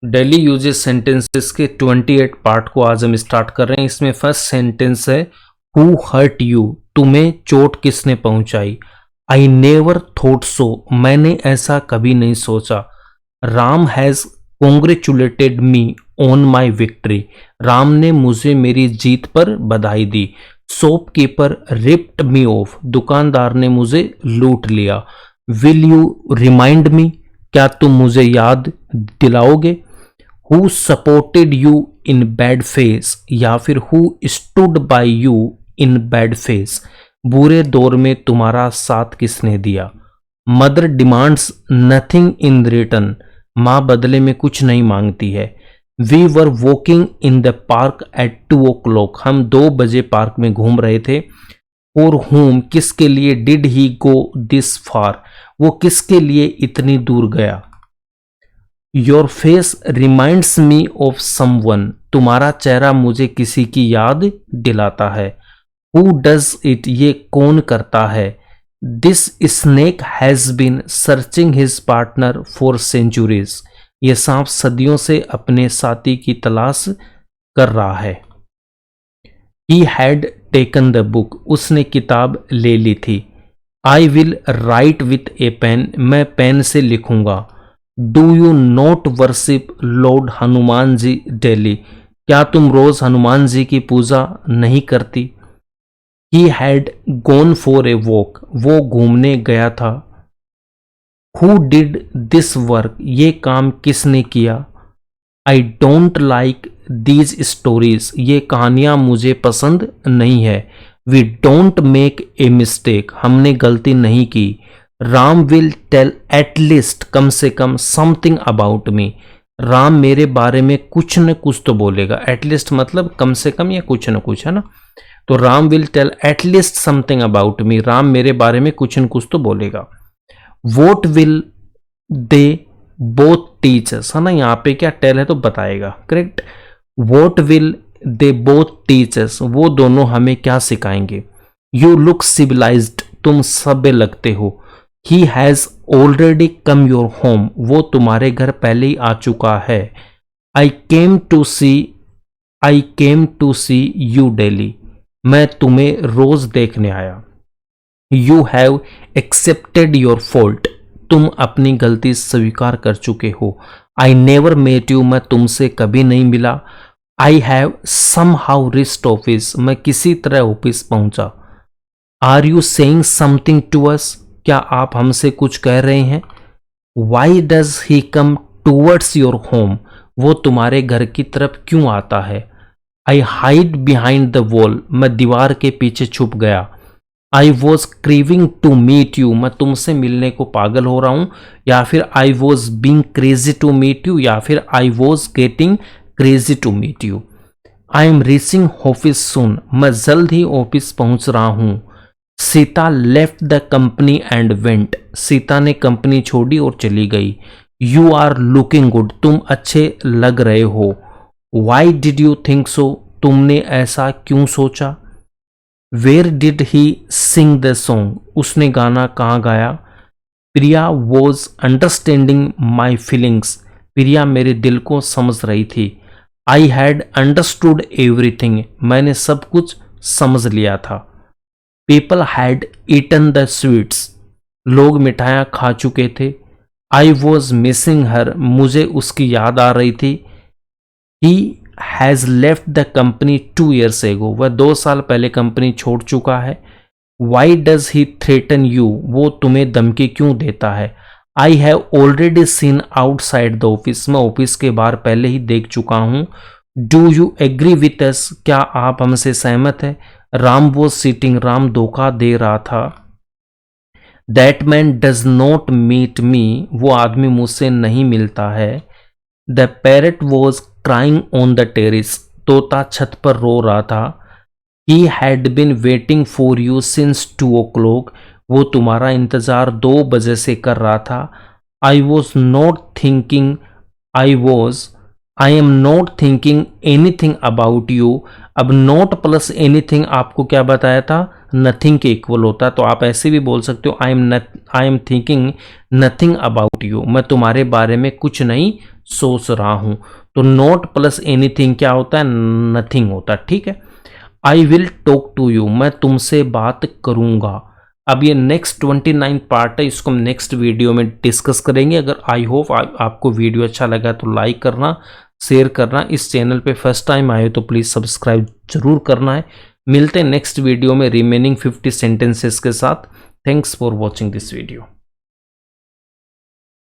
Daily uses sentences के 28 part को आज हम स्टार्ट कर रहे हैं। इसमें फर्स्ट सेंटेंस है हु हर्ट यू, तुम्हें चोट किसने पहुंचाई। आई नेवर थॉट सो, मैंने ऐसा कभी नहीं सोचा। Ram has congratulated me on my victory, Ram ने मुझे मेरी जीत पर बधाई दी। शॉपकीपर रिप्ड मी ऑफ, दुकानदार ने मुझे लूट लिया। विल यू रिमाइंड मी, क्या तुम मुझे याद दिलाओगे। Who supported you in bad phase, या फिर who stood by you in bad phase, बुरे दौर में तुम्हारा साथ किसने दिया। Mother demands nothing in return, माँ बदले में कुछ नहीं मांगती है। We were walking in the park at 2 o'clock, हम 2 बजे पार्क में घूम रहे थे। फॉर होम, किसके लिए। Did he go this far, वो किसके लिए इतनी दूर गया। Your face reminds me of someone, तुम्हारा चेहरा मुझे किसी की याद दिलाता है। हु डज इट, ये कौन करता है। This snake has been searching his partner for centuries, ये सांप सदियों से अपने साथी की तलाश कर रहा है। He had taken the book, उसने किताब ले ली थी। I will write with a pen, मैं पेन से लिखूंगा। Do you not worship lord Hanuman ji daily, क्या तुम रोज हनुमान जी की पूजा नहीं करती। He had gone for a walk, वो घूमने गया था। हु डिड दिस वर्क, ये काम किसने किया। I don't like these stories, ये कहानियां मुझे पसंद नहीं है। We don't make a mistake, हमने गलती नहीं की। राम विल टेल एटलीस्ट, कम से कम, समथिंग अबाउट मी, राम मेरे बारे में कुछ न कुछ तो बोलेगा। एटलीस्ट मतलब कम से कम या कुछ न कुछ, है ना। तो Ram will tell at least something about me, Ram मेरे बारे में कुछ न कुछ तो बोलेगा। What will they both teachers, है ना, यहाँ पे क्या टेल है तो बताएगा, correct. What will they both teachers, वो दोनों हमें क्या सिखाएंगे। यू लुक सिविलाइज्ड, तुम सभ्य लगते हो। He has already come your home, वो तुम्हारे घर पहले ही आ चुका है। I came to see you daily, मैं तुम्हें रोज देखने आया। You have accepted your fault, तुम अपनी गलती स्वीकार कर चुके हो। आई नेवर मेट यू, मैं तुमसे कभी नहीं मिला। I have somehow reached office, मैं किसी तरह ऑफिस पहुंचा। Are you saying something to us, क्या आप हमसे कुछ कह रहे हैं। Why does he come towards your home, वो तुम्हारे घर की तरफ क्यों आता है। I hide behind the wall, मैं दीवार के पीछे छुप गया। I was craving to meet you, मैं तुमसे मिलने को पागल हो रहा हूं। या फिर I was being crazy to meet you, या फिर I was getting crazy to meet you. I am reaching office soon, मैं जल्द ही ऑफिस पहुंच रहा हूं। Sita left the company and went, Sita ने कंपनी छोड़ी और चली गई। यू आर लुकिंग गुड, तुम अच्छे लग रहे हो। Why did you think so, तुमने ऐसा क्यों सोचा। Where did he sing the song, उसने गाना कहाँ गाया। Priya was understanding my feelings, Priya मेरे दिल को समझ रही थी। आई हैड अंडरस्टूड एवरीथिंग, मैंने सब कुछ समझ लिया था। People had eaten the sweets, लोग मिठाइयाँ खा चुके थे। आई वॉज मिसिंग हर, मुझे उसकी याद आ रही थी। He has left the company 2 years ago, वह 2 साल पहले कंपनी छोड़ चुका है। Why does he threaten you, वो तुम्हें धमकी क्यों देता है। I have already seen outside the office, मैं ऑफिस के बाहर पहले ही देख चुका हूँ। Do you agree with us, क्या आप हमसे सहमत है। राम वॉज सीटिंग, राम धोखा दे रहा था। That man does not meet me, वो आदमी मुझसे नहीं मिलता है। The parrot was crying on the terrace, तोता छत पर रो रहा था। He had been waiting for you since 2 o'clock, वो तुम्हारा इंतजार 2 बजे से कर रहा था। I was not thinking, I am not thinking anything about you. अब नॉट प्लस एनीथिंग आपको क्या बताया था, नथिंग के इक्वल होता है। तो आप ऐसे भी बोल सकते हो I am thinking nothing about you, मैं तुम्हारे बारे में कुछ नहीं सोच रहा हूं। तो नॉट प्लस एनीथिंग क्या होता है, नथिंग होता है, ठीक है। I will talk to you, मैं तुमसे बात करूंगा। अब ये नेक्स्ट 29 पार्ट है, इसको हम नेक्स्ट वीडियो में डिस्कस करेंगे। अगर आई होप आपको वीडियो अच्छा लगा तो लाइक करना, शेयर करना। इस चैनल पे फर्स्ट टाइम आए हो तो प्लीज़ सब्सक्राइब जरूर करना है। मिलते हैं नेक्स्ट वीडियो में रिमेनिंग 50 सेंटेंसेस के साथ। Thanks for watching this video.